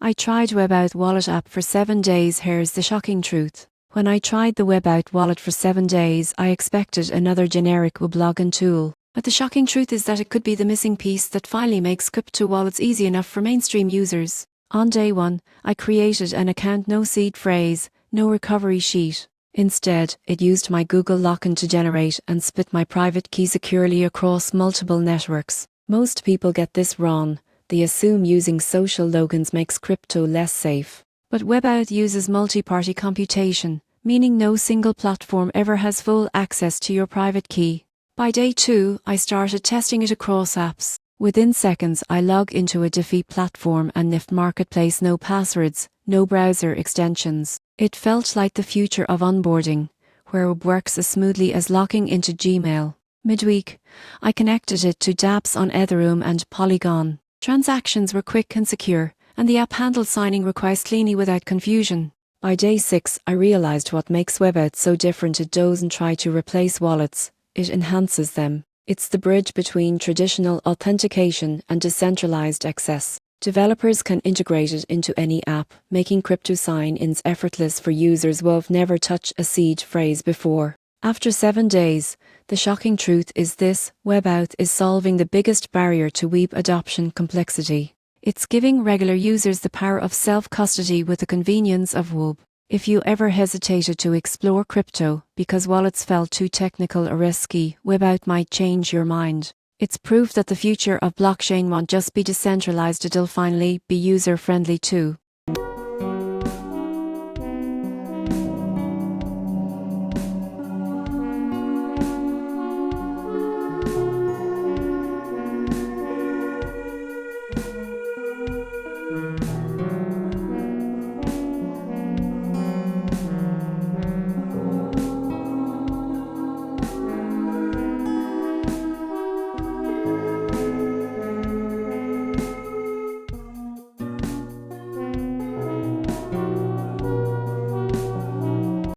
I tried WebAuth Wallet app for 7 days. Here's the shocking truth. When I tried the WebAuth wallet for 7 days, I expected another generic web login tool. But the shocking truth is that it could be the missing piece that finally makes crypto wallets easy enough for mainstream users. On day 1, I created an account, no seed phrase, no recovery sheet. Instead, it used my Google login to generate and split my private key securely across multiple networks. Most people get this wrong. They assume using social logins makes crypto less safe. But WebAuth uses multi-party computation, meaning no single platform ever has full access to your private key. By day 2, I started testing it across apps. Within seconds, I log into a DeFi platform and NIFT marketplace, no passwords, no browser extensions. It felt like the future of onboarding, where it works as smoothly as logging into Gmail. Midweek, I connected it to dApps on Ethereum and Polygon. Transactions were quick and secure, and the app handled signing requests cleanly without confusion. By day 6, I realized what makes WebAuth so different. It doesn't try to replace wallets, it enhances them. It's the bridge between traditional authentication and decentralized access. Developers can integrate it into any app, making crypto sign-ins effortless for users who have never touched a seed phrase before. After 7 days, the shocking truth is this: WebAuth is solving the biggest barrier to web adoption: complexity. It's giving regular users the power of self-custody with the convenience of web. If you ever hesitated to explore crypto because wallets felt too technical or risky, WebAuth might change your mind. It's proof that the future of blockchain won't just be decentralized, it'll finally be user-friendly too.